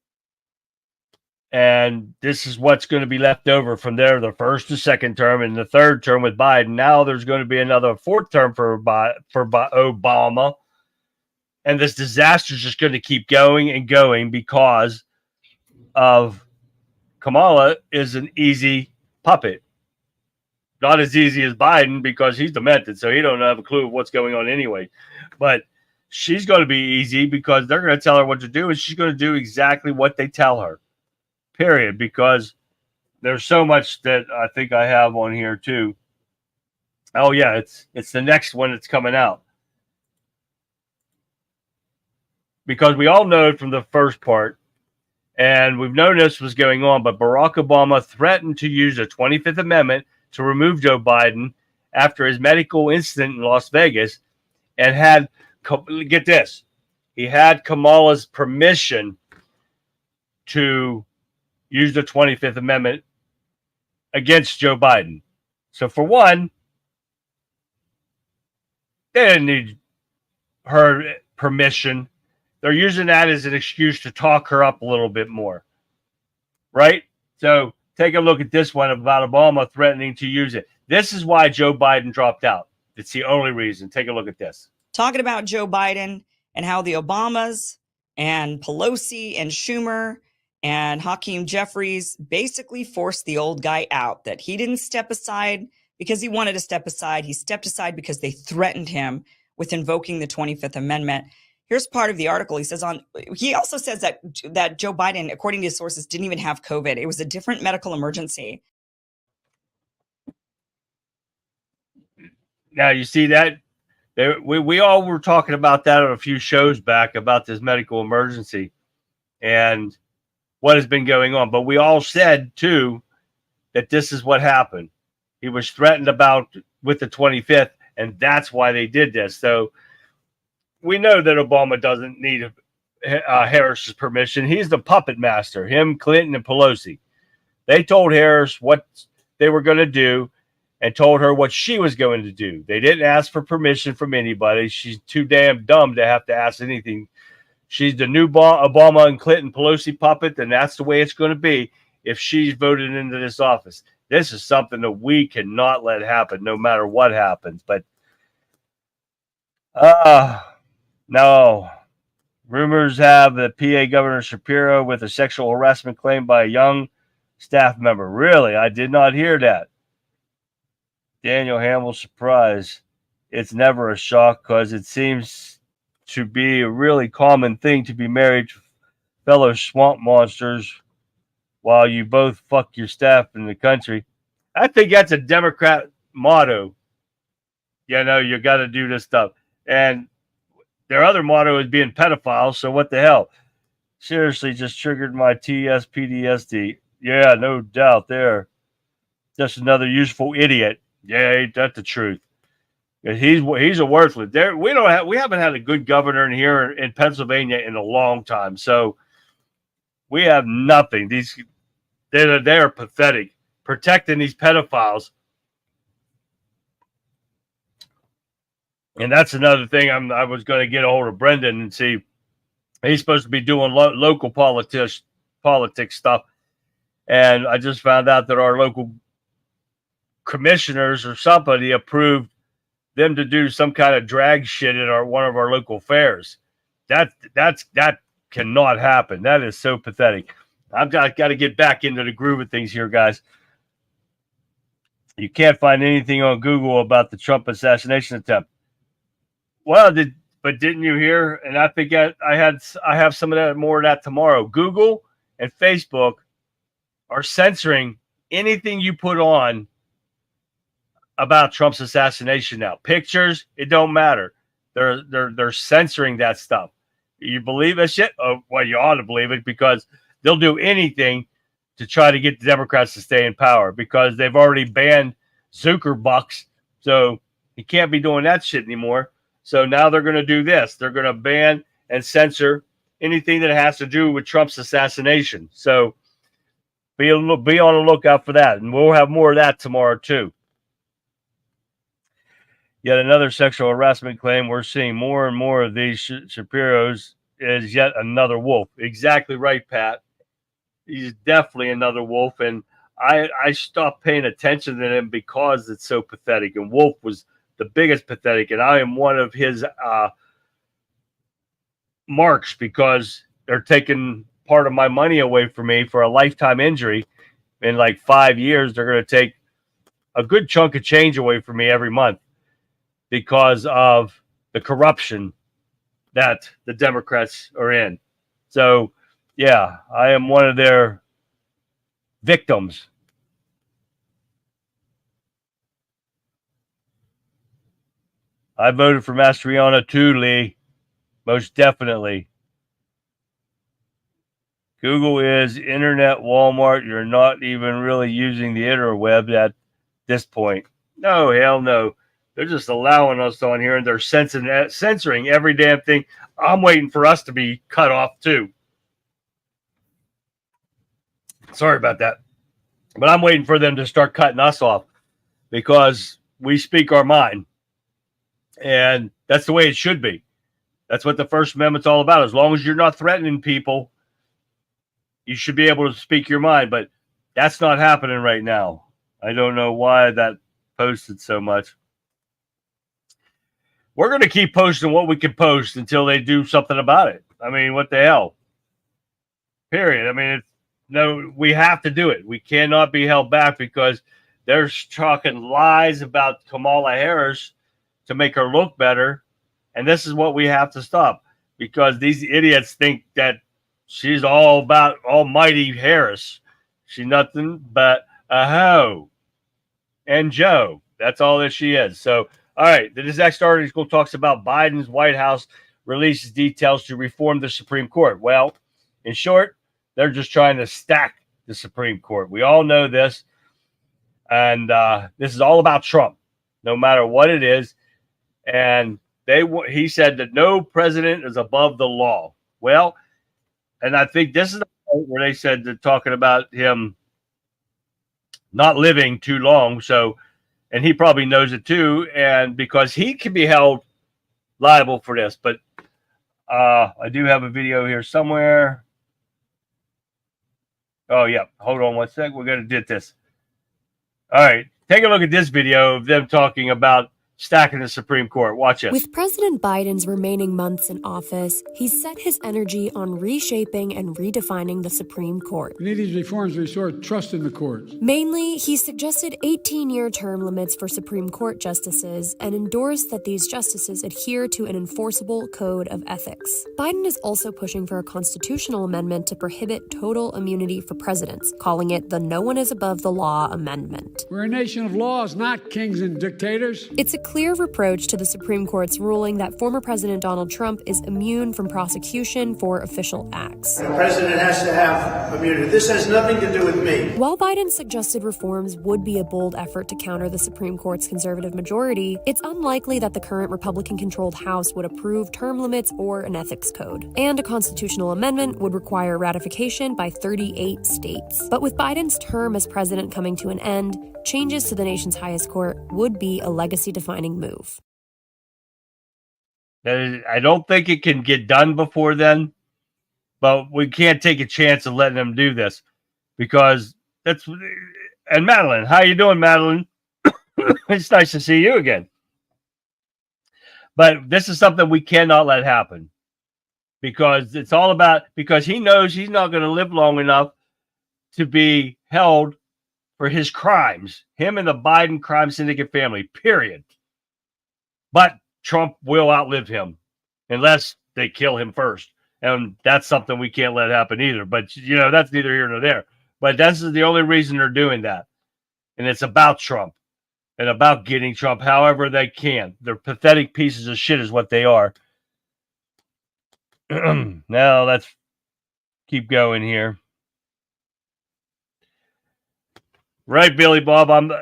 and this is what's going to be left over from there, the first to second term and the third term with Biden. Now there's going to be another fourth term for Obama. And this disaster is just going to keep going and going because of Kamala is an easy puppet. Not as easy as Biden because he's demented, so he don't have a clue of what's going on anyway. But she's going to be easy because they're going to tell her what to do, and she's going to do exactly what they tell her. Period. Because there's so much that I think I have on here too. Oh yeah, it's the next one that's coming out. Because we all know from the first part, and we've known this was going on, but Barack Obama threatened to use the 25th Amendment to remove Joe Biden after his medical incident in Las Vegas, and had, get this, he had Kamala's permission to use the 25th Amendment against Joe Biden. So for one, they didn't need her permission. They're using that as an excuse to talk her up a little bit more. Right? So take a look at this one about Obama threatening to use it. This is why Joe Biden dropped out. It's the only reason. Take a look at this. Talking about Joe Biden and how the Obamas and Pelosi and Schumer and Hakeem Jeffries basically forced the old guy out, that he didn't step aside because he wanted to step aside. He stepped aside because they threatened him with invoking the 25th Amendment. Here's part of the article. He also says that Joe Biden, according to his sources, didn't even have COVID. It was a different medical emergency. Now, you see that? We all were talking about that on a few shows back about this medical emergency and what has been going on. But we all said, too, that this is what happened. He was threatened with the 25th, and that's why they did this. So we know that Obama doesn't need Harris's permission. He's the puppet master, him, Clinton, and Pelosi. They told Harris what they were going to do and told her what she was going to do. They didn't ask for permission from anybody. She's too damn dumb to have to ask anything. She's the new Obama and Clinton Pelosi puppet, and that's the way it's going to be if she's voted into this office. This is something that we cannot let happen no matter what happens. But no. Rumors have that PA Governor Shapiro with a sexual harassment claim by a young staff member. Really? I did not hear that. Daniel Hamill's surprise. It's never a shock because it seems to be a really common thing to be married to fellow swamp monsters while you both fuck your staff in the country. I think that's a Democrat motto. You got to do this stuff. And their other motto is being pedophiles, so what the hell? Seriously, just triggered my TS-PTSD. Yeah, no doubt there. Just another useful idiot. Yeah, ain't that the truth? He's a worthless. We haven't had a good governor in here in Pennsylvania in a long time, so we have nothing. They're pathetic, protecting these pedophiles. And that's another thing I was going to get a hold of Brendan and see. He's supposed to be doing local politics stuff. And I just found out that our local commissioners or somebody approved them to do some kind of drag shit at one of our local fairs. That cannot happen. That is so pathetic. I've got to get back into the groove of things here, guys. You can't find anything on Google about the Trump assassination attempt. Well, didn't you hear? And I think I have some of that, more of that tomorrow. Google and Facebook are censoring anything you put on about Trump's assassination now. Pictures, it don't matter. They're censoring that stuff. You believe that shit? Oh, well, you ought to believe it because they'll do anything to try to get the Democrats to stay in power because they've already banned Zuckerbucks. So he can't be doing that shit anymore. So now they're going to do this. They're going to ban and censor anything that has to do with Trump's assassination. So be on the lookout for that. And we'll have more of that tomorrow too. Yet another sexual harassment claim. We're seeing more and more of these. Shapiro's is yet another wolf. Exactly right, Pat. He's definitely another wolf. And I stopped paying attention to him because it's so pathetic. And Wolf was the biggest pathetic. And I am one of his marks because they're taking part of my money away from me for a lifetime injury. In like 5 years, they're going to take a good chunk of change away from me every month because of the corruption that the Democrats are in. So, yeah, I am one of their victims. I voted for Mastriana too, Lee. Most definitely. Google is internet Walmart. You're not even really using the interweb at this point. No, hell no. They're just allowing us on here, and they're censoring every damn thing. I'm waiting for us to be cut off too. Sorry about that. But I'm waiting for them to start cutting us off because we speak our mind. And that's the way it should be. That's what the First Amendment's all about. As long as you're not threatening people, you should be able to speak your mind. But that's not happening right now. I don't know why that posted so much. We're going to keep posting what we can post until they do something about it. I mean, what the hell? Period. I mean, no, we have to do it. We cannot be held back because they're talking lies about Kamala Harris to make her look better. And this is what we have to stop because these idiots think that she's all about almighty Harris. She's nothing but a hoe and Joe. That's all that she is. So, all right, this next article talks about Biden's White House releases details to reform the Supreme Court. Well, in short, they're just trying to stack the Supreme Court. We all know this. And this is all about Trump, no matter what it is. And he said that no president is above the law. Well, and I think this is the point where they said they're talking about him not living too long. So, and he probably knows it too. And because he can be held liable for this. But I do have a video here somewhere. Oh, yeah. Hold on one sec. We're going to do this. All right. Take a look at this video of them talking about stacking the Supreme Court. Watch it. With President Biden's remaining months in office, he's set his energy on reshaping and redefining the Supreme Court. We need these reforms to restore trust in the courts. Mainly, he suggested 18-year term limits for Supreme Court justices and endorsed that these justices adhere to an enforceable code of ethics. Biden is also pushing for a constitutional amendment to prohibit total immunity for presidents, calling it the No One is Above the Law Amendment. We're a nation of laws, not kings and dictators. It's a clear reproach to the Supreme Court's ruling that former President Donald Trump is immune from prosecution for official acts. The president has to have immunity. This has nothing to do with me. While Biden's suggested reforms would be a bold effort to counter the Supreme Court's conservative majority, it's unlikely that the current Republican-controlled House would approve term limits or an ethics code. And a constitutional amendment would require ratification by 38 states. But with Biden's term as president coming to an end, changes to the nation's highest court would be a legacy-defining move. I don't think it can get done before then, but we can't take a chance of letting them do this because that's. And Madeline, how you doing, Madeline? It's nice to see you again. But this is something we cannot let happen because it's all about because he knows he's not going to live long enough to be held for his crimes, him and the Biden crime syndicate family, period. But Trump will outlive him unless they kill him first. And that's something we can't let happen either. But, you know, that's neither here nor there. But this is the only reason they're doing that. And it's about Trump and about getting Trump however they can. They're pathetic pieces of shit is what they are. Now let's keep going here. Right, Billy Bob. I'm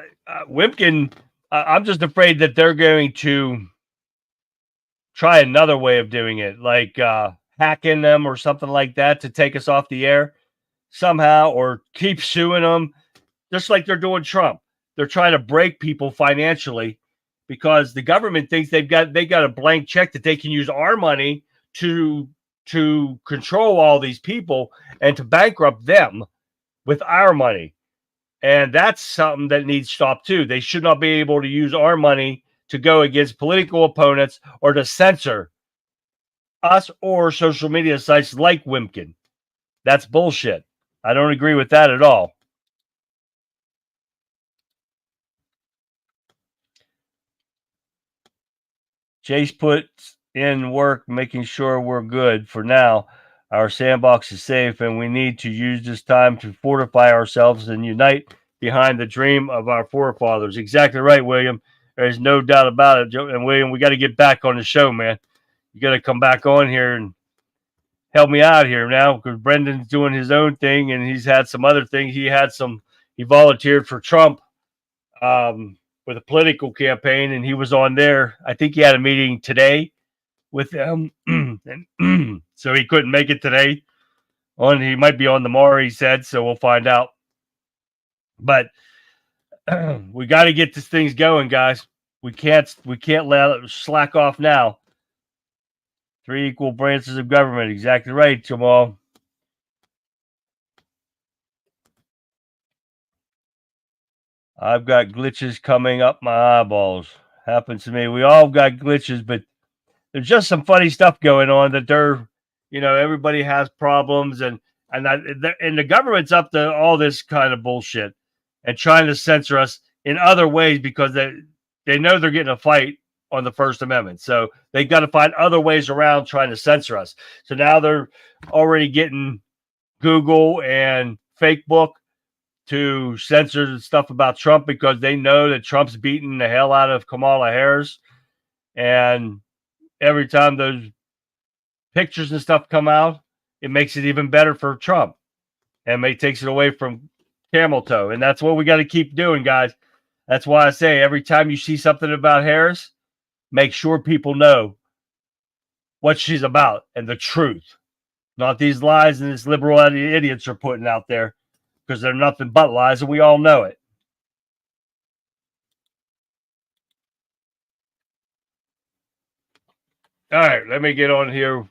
Wimpkin. I'm just afraid that they're going to try another way of doing it, like hacking them or something like that to take us off the air somehow, or keep suing them, just like they're doing Trump. They're trying to break people financially because the government thinks they got a blank check that they can use our money to control all these people and to bankrupt them with our money. And that's something that needs stopped too. They should not be able to use our money to go against political opponents or to censor us or social media sites like Wimpkin. That's bullshit. I don't agree with that at all. Chase puts in work making sure we're good. For now, our sandbox is safe, and we need to use this time to fortify ourselves and unite behind the dream of our forefathers. Exactly right, William. There's no doubt about it. And William, we got to get back on the show, man. You got to come back on here and help me out here now, because Brendan's doing his own thing, and he's had some other things. He volunteered for Trump with a political campaign, and he was on there. I think he had a meeting today with them, so he couldn't make it today. He might be on tomorrow, he said, so we'll find out. But we got to get this things going, guys. We can't let it slack off now. 3 equal branches of government. Exactly right, Jamal. I've got glitches coming up my eyeballs. Happens to me. We all got glitches, but there's just some funny stuff going on that everybody has problems, and the government's up to all this kind of bullshit and trying to censor us in other ways because they know they're getting a fight on the First Amendment. So they got to find other ways around trying to censor us. So now they're already getting Google and Facebook to censor the stuff about Trump because they know that Trump's beating the hell out of Kamala Harris. And every time those pictures and stuff come out, it makes it even better for Trump. And it takes it away from camel toe. And that's what we got to keep doing, guys. That's why I say every time you see something about Harris, make sure people know what she's about and the truth. Not these lies and these liberal idiots are putting out there, because they're nothing but lies, and we all know it. All right, let me get on here.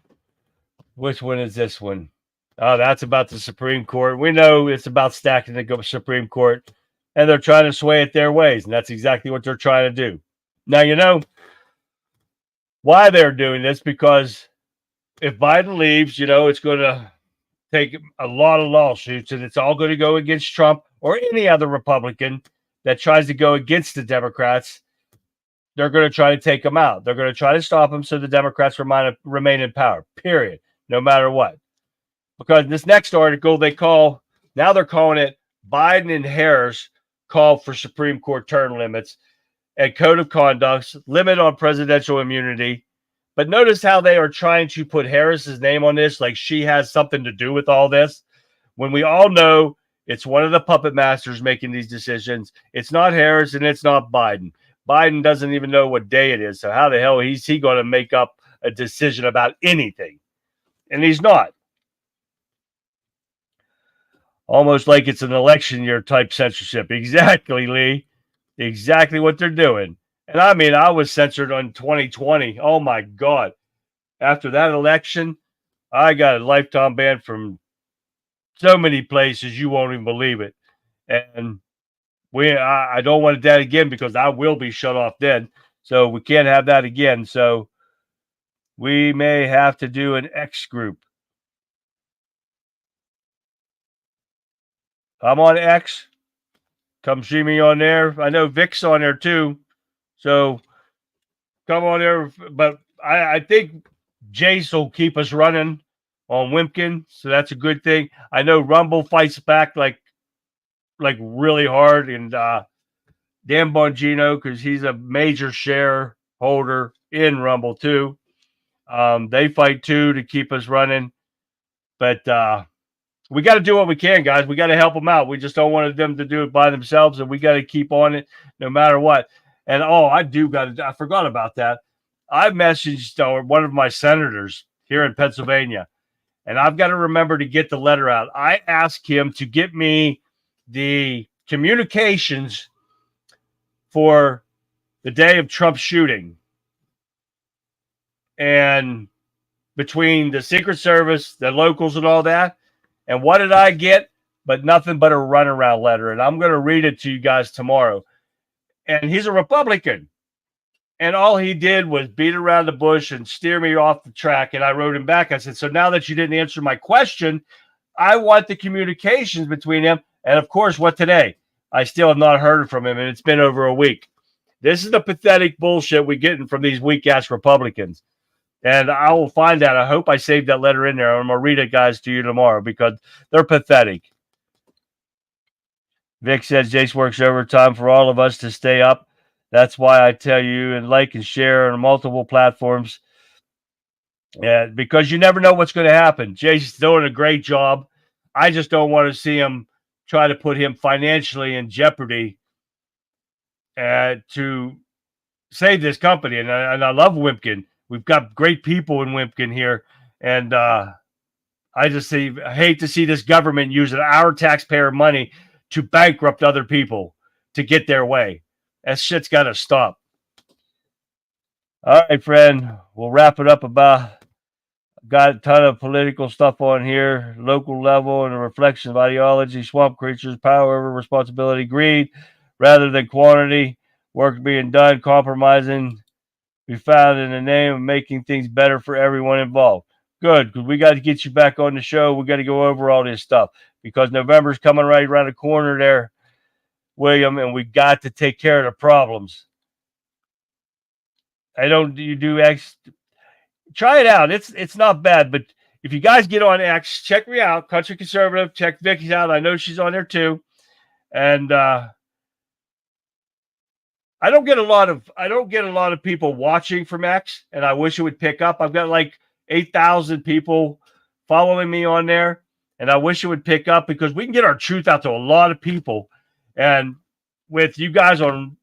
Which one is this one? Oh, that's about the Supreme Court. We know it's about stacking the Supreme Court, and they're trying to sway it their ways, and that's exactly what they're trying to do. Now, why they're doing this, because if Biden leaves, it's going to take a lot of lawsuits, and it's all going to go against Trump or any other Republican that tries to go against the Democrats. They're going to try to take them out. They're going to try to stop them so the Democrats remain in power, period, no matter what. Because in this next article, they're calling it Biden and Harris call for Supreme Court term limits and code of conduct, limit on presidential immunity. But notice how they are trying to put Harris's name on this, like she has something to do with all this, when we all know it's one of the puppet masters making these decisions. It's not Harris and it's not Biden. Biden doesn't even know what day it is. So how the hell is he going to make up a decision about anything? And he's not. Almost like it's an election year type censorship. Exactly, Lee. Exactly what they're doing. And I mean, I was censored on 2020. Oh my God. After that election, I got a lifetime ban from so many places you won't even believe it. And I don't want that again, because I will be shut off then. So we can't have that again. So we may have to do an X group. I'm on X. Come see me on there. I know Vic's on there too. So come on there. But I think Jace will keep us running on Wimpkin. So that's a good thing. I know Rumble fights back like really hard. And Dan Bongino, because he's a major shareholder in Rumble too. They fight too to keep us running. But we got to do what we can, guys. We got to help them out. We just don't want them to do it by themselves, and we got to keep on it no matter what. And I forgot about that. I messaged one of my senators here in Pennsylvania, and I've got to remember to get the letter out. I asked him to get me the communications for the day of Trump's shooting. And between the Secret Service, the locals and all that, and what did I get? But nothing but a runaround letter. And I'm going to read it to you guys tomorrow. And he's a Republican. And all he did was beat around the bush and steer me off the track. And I wrote him back. I said, so now that you didn't answer my question, I want the communications between them. And of course, what today? I still have not heard from him. And it's been over a week. This is the pathetic bullshit we're getting from these weak-ass Republicans. And I will find that. I hope I saved that letter in there. I'm going to read it, guys, to you tomorrow because they're pathetic. Vic says Jace works overtime for all of us to stay up. That's why I tell you and like and share on multiple platforms. Because you never know what's going to happen. Jace's doing a great job. I just don't want to see him try to put him financially in jeopardy to save this company. And I love Wimpkin. We've got great people in Wimpkin here. And I hate to see this government using our taxpayer money to bankrupt other people to get their way. That shit's got to stop. All right, friend. We'll wrap it up got a ton of political stuff on here, local level, and a reflection of ideology, swamp creatures, power over responsibility, greed, rather than quantity, work being done, compromising, be found in the name of making things better for everyone involved. Good, because we got to get you back on the show. We got to go over all this stuff because November's coming right around the corner there, William, and we got to take care of the problems. Try it out. It's not bad, but if you guys get on X, check me out, Country Conservative. Check Vicky's out. I know she's on there too, and I don't get a lot of people watching from X, and I wish it would pick up. I've got like 8,000 people following me on there, and I wish it would pick up because we can get our truth out to a lot of people. And with you guys on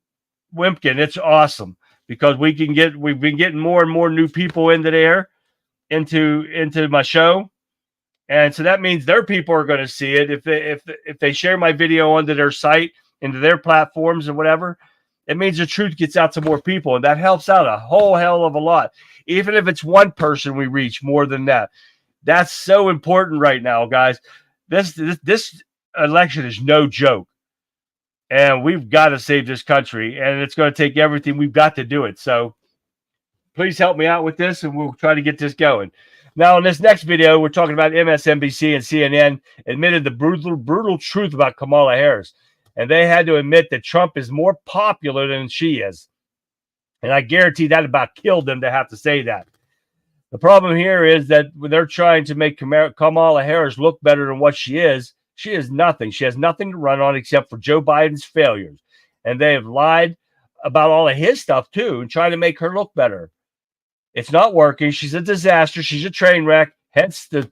Wimpkin, it's awesome because we've been getting more and more new people into there, into my show. And so that means their people are going to see it. If they share my video onto their site, into their platforms and whatever, it means the truth gets out to more people. And that helps out a whole hell of a lot. Even if it's one person we reach more than that. That's so important right now, guys. This election is no joke. And we've got to save this country. And it's going to take everything. We've got to do it. So please help me out with this, and we'll try to get this going. Now, in this next video, we're talking about MSNBC and CNN admitted the brutal truth about Kamala Harris. And they had to admit that Trump is more popular than she is. And I guarantee that about killed them to have to say that. The problem here is that they're trying to make Kamala Harris look better than what she is nothing. She has nothing to run on except for Joe Biden's failures. And they have lied about all of his stuff, too, and trying to make her look better. It's not working. She's a disaster. She's a train wreck. Hence the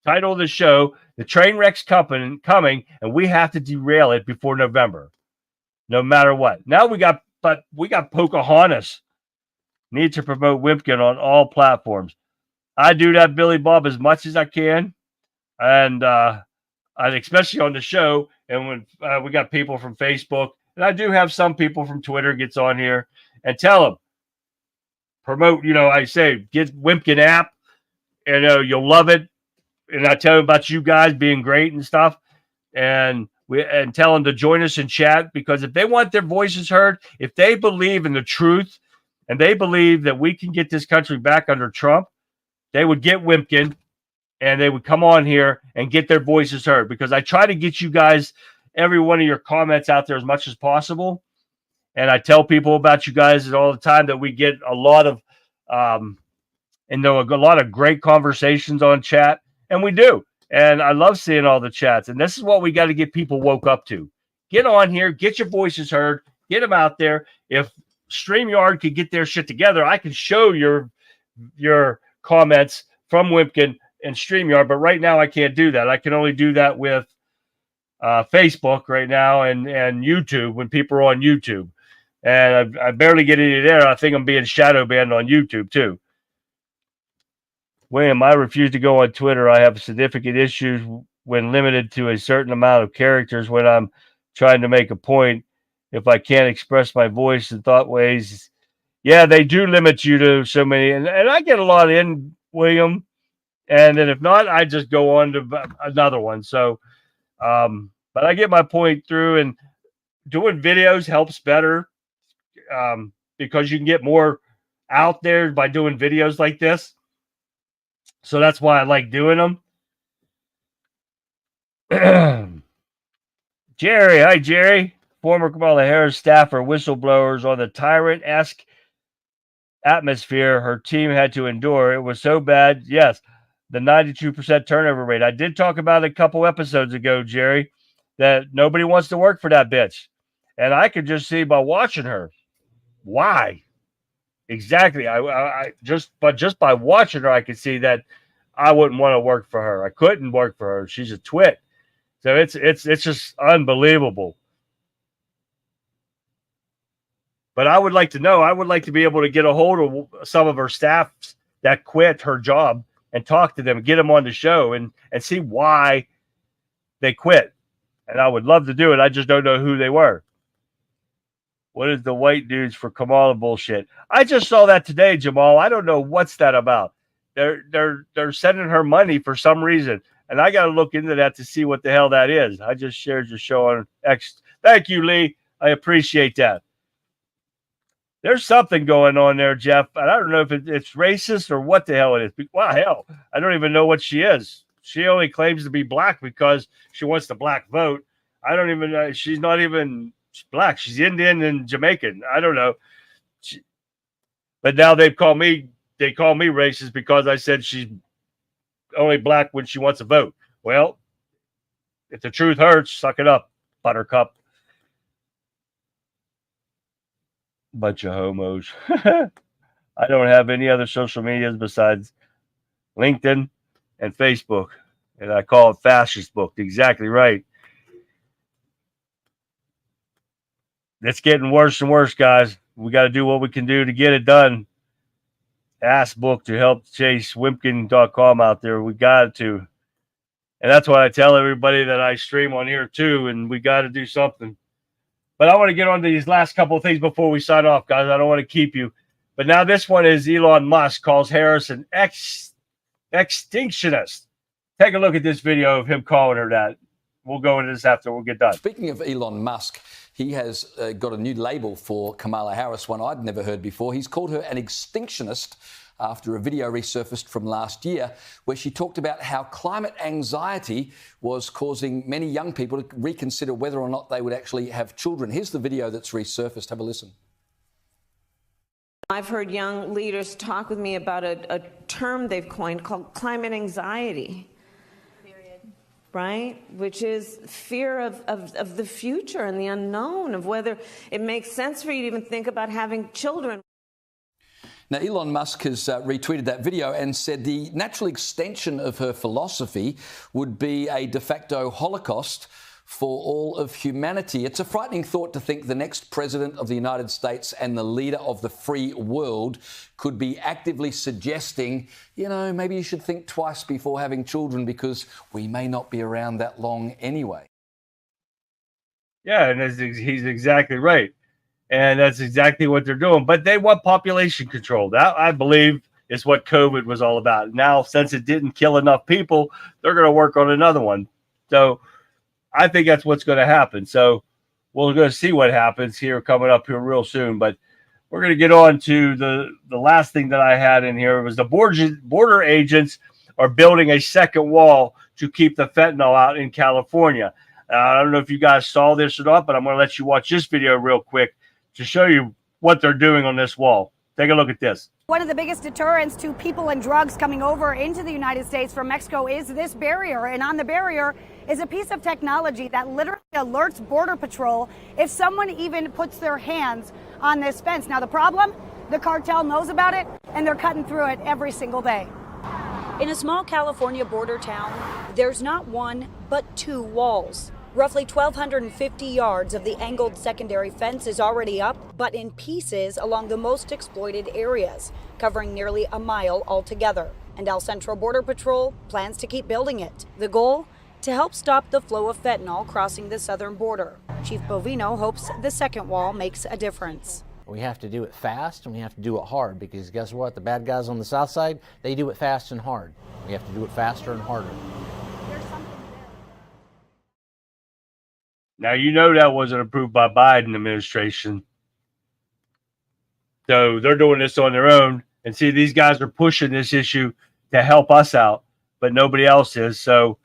title of the show, The Train Wreck's coming, and we have to derail it before November, no matter what. Now we got Pocahontas. Need to promote Wimpkin on all platforms. I do that, Billy Bob, as much as I can, and especially on the show. And when we got people from Facebook, and I do have some people from Twitter gets on here and tell them, promote. I say get Wimpkin app, and you'll love it. And I tell them about you guys being great and stuff, and tell them to join us in chat, because if they want their voices heard, if they believe in the truth, and they believe that we can get this country back under Trump, they would get Wimpkin, and they would come on here and get their voices heard. Because I try to get you guys, every one of your comments out there as much as possible, and I tell people about you guys all the time that we get a lot of, a lot of great conversations on chat. And we do. And I love seeing all the chats. And this is what we got to get people woke up to. Get on here. Get your voices heard. Get them out there. If StreamYard could get their shit together, I can show your comments from Wimpkin and StreamYard. But right now, I can't do that. I can only do that with Facebook right now and YouTube when people are on YouTube. And I barely get any there. I think I'm being shadow banned on YouTube, too. William, I refuse to go on Twitter. I have significant issues when limited to a certain amount of characters when I'm trying to make a point. if I can't express my voice and thought ways. Yeah, they do limit you to so many, and I get a lot in, William. And then if not, I just go on to another one. So, but I get my point through, and doing videos helps better because you can get more out there by doing videos like this. So that's why I like doing them. Jerry, hi Jerry. Former Kamala Harris staffer whistleblowers on the tyrant-esque atmosphere her team had to endure. It was so bad. Yes, the 92% turnover rate. I did talk about it a couple episodes ago, Jerry, that nobody wants to work for that bitch. And I could just see by watching her why. Exactly. I just by watching her, I could see that I wouldn't want to work for her. I couldn't work for her. She's a twit. So it's just unbelievable. But I would like to know. I would like to be able to get a hold of some of her staff that quit her job and talk to them, get them on the show, and see why they quit. And I would love to do it. I just don't know who they were. What is the white dudes for Kamala bullshit? I just saw that today, Jamal. I don't know what's that about. They're sending her money for some reason, and I got to look into that to see what the hell that is. I just shared your show on X. Thank you, Lee. I appreciate that. There's something going on there, Jeff. And I don't know if it's racist or what the hell it is. Well, hell, I don't even know what she is. She only claims to be black because she wants the black vote. I don't even know. She's not even black. She's Indian and Jamaican. I don't know. But now they call me racist because I said she's only black when she wants a vote. Well, if the truth hurts, suck it up, buttercup. Bunch of homos. I don't have any other social medias besides LinkedIn and Facebook, and I call it fascist book. Exactly right. It's getting worse and worse, guys. We got to do what we can do to get it done. Ask book to help chase Wimpkin.com out there. We got to. And that's what I tell everybody that I stream on here too, and we got to do something. But I want to get on to these last couple of things before we sign off, guys. I don't want to keep you. But now this one is Elon Musk calls Harris an extinctionist. Take a look at this video of him calling her that. We'll go into this after we'll get done. Speaking of Elon Musk, he has got a new label for Kamala Harris, one I'd never heard before. He's called her an extinctionist after a video resurfaced from last year where she talked about how climate anxiety was causing many young people to reconsider whether or not they would actually have children. Here's the video that's resurfaced. Have a listen. I've heard young leaders talk with me about a term they've coined called climate anxiety. Right? Which is fear of the future and the unknown, of whether it makes sense for you to even think about having children. Now, Elon Musk has retweeted that video and said the natural extension of her philosophy would be a de facto Holocaust for all of humanity. It's a frightening thought to think the next president of the United States and the leader of the free world could be actively suggesting, you know, maybe you should think twice before having children because we may not be around that long anyway. Yeah, and he's exactly right. And that's exactly what they're doing. But they want population control. That, I believe, is what COVID was all about. Now, since it didn't kill enough people, they're going to work on another one. So I think that's what's going to happen. So we're going to see what happens here coming up here real soon. But we're going to get on to the last thing that I had in here. It was the border agents are building a second wall to keep the fentanyl out in California. I don't know if you guys saw this or not, but I'm going to let you watch this video real quick to show you what they're doing on this wall. Take a look at this. One of the biggest deterrents to people and drugs coming over into the United States from Mexico is this barrier. And on the barrier is a piece of technology that literally alerts Border Patrol if someone even puts their hands on this fence. Now, the problem, the cartel knows about it, and they're cutting through it every single day. In a small California border town, there's not one, but two walls. Roughly 1,250 yards of the angled secondary fence is already up, but in pieces along the most exploited areas, covering nearly a mile altogether. And El Centro Border Patrol plans to keep building it. The goal? to help stop the flow of fentanyl crossing the southern border. Chief Bovino hopes the second wall makes a difference. We have to do it fast and we have to do it hard, because guess what? The bad guys on the south side, they do it fast and hard. We have to do it faster and harder. Now, you know that wasn't approved by Biden administration. So they're doing this on their own. And see, these guys are pushing this issue to help us out, but nobody else is. So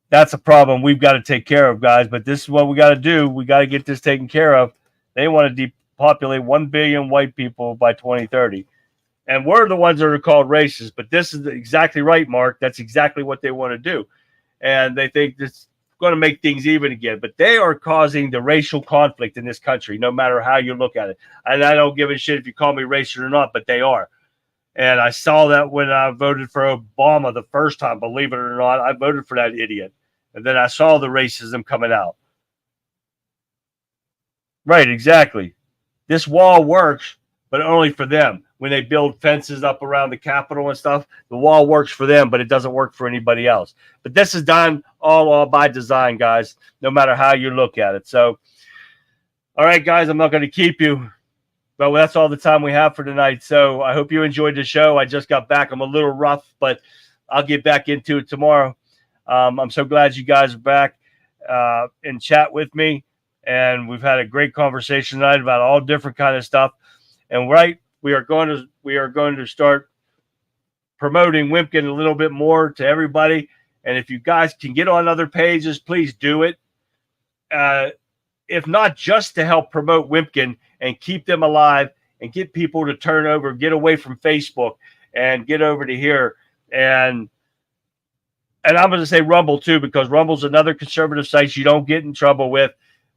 that's a problem we've got to take care of, guys. But this is what we got to do. We got to get this taken care of. They want to depopulate 1 billion white people by 2030. And we're the ones that are called racist. But this is exactly right, Mark. That's exactly what they want to do. And they think this is going to make things even again. But they are causing the racial conflict in this country, no matter how you look at it. And I don't give a shit if you call me racist or not, but they are. And I saw that when I voted for Obama the first time, believe it or not. I voted for that idiot. And then I saw the racism coming out. Right, exactly. This wall works, but only for them. When they build fences up around the Capitol and stuff, the wall works for them, but it doesn't work for anybody else. But this is done all by design, guys, no matter how you look at it. So, all right, guys, I'm not going to keep you. But that's all the time we have for tonight. So I hope you enjoyed the show. I just got back. I'm a little rough, but I'll get back into it tomorrow. I'm so glad you guys are back and chat with me. And we've had a great conversation tonight about all different kind of stuff. And we are going to start promoting Wimpkin a little bit more to everybody. And if you guys can get on other pages, please do it. If not just to help promote Wimpkin and keep them alive and get people to turn over, get away from Facebook and get over to here. And I'm going to say Rumble too, because Rumble's another conservative site you don't get in trouble with.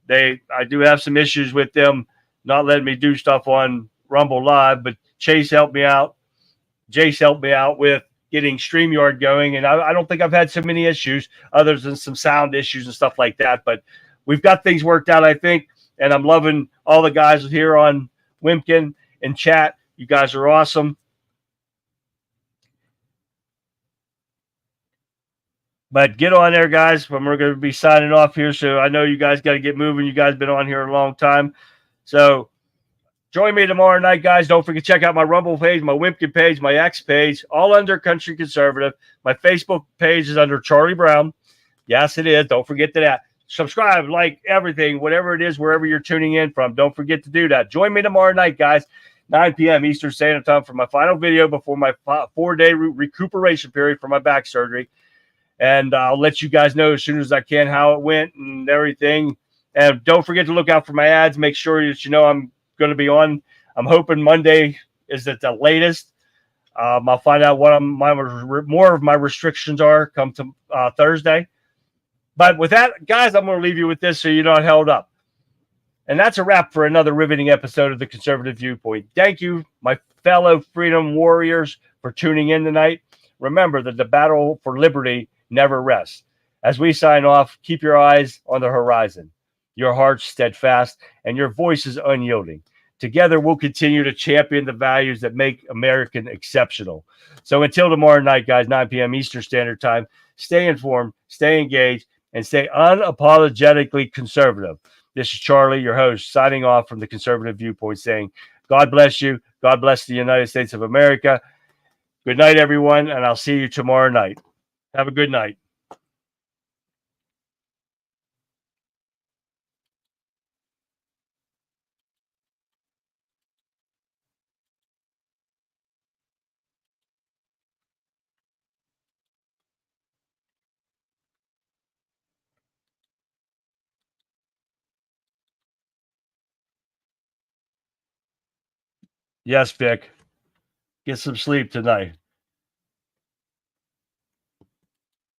I do have some issues with them not letting me do stuff on Rumble Live, but Chase helped me out. Jace helped me out with getting StreamYard going. And I don't think I've had so many issues other than some sound issues and stuff like that. But we've got things worked out, I think. And I'm loving all the guys here on Wimpkin and chat. You guys are awesome. But get on there, guys. We're going to be signing off here. So I know you guys got to get moving. You guys have been on here a long time. So join me tomorrow night, guys. Don't forget to check out my Rumble page, my Wimpkin page, my X page, all under Country Conservative. My Facebook page is under Charlie Brown. Yes, it is. Don't forget that. Subscribe, like everything, whatever it is, wherever you're tuning in from. Don't forget to do that. Join me tomorrow night, guys, 9 p.m. Eastern Standard Time for my final video before my 4-day recuperation period for my back surgery. And I'll let you guys know as soon as I can how it went and everything. And don't forget to look out for my ads. Make sure that you know I'm going to be on. I'm hoping Monday is at the latest. I'll find out what more of my restrictions are come to Thursday. But with that, guys, I'm going to leave you with this so you're not held up. And that's a wrap for another riveting episode of The Conservative Viewpoint. Thank you, my fellow freedom warriors, for tuning in tonight. Remember that the battle for liberty never rests. As we sign off, keep your eyes on the horizon, your hearts steadfast, and your voices unyielding. Together, we'll continue to champion the values that make American exceptional. So until tomorrow night, guys, 9 p.m. Eastern Standard Time, stay informed, stay engaged, and stay unapologetically conservative. This is Charlie, your host, signing off from The Conservative Viewpoint, saying, God bless you. God bless the United States of America. Good night, everyone, and I'll see you tomorrow night. Have a good night. Yes, Vic. Get some sleep tonight.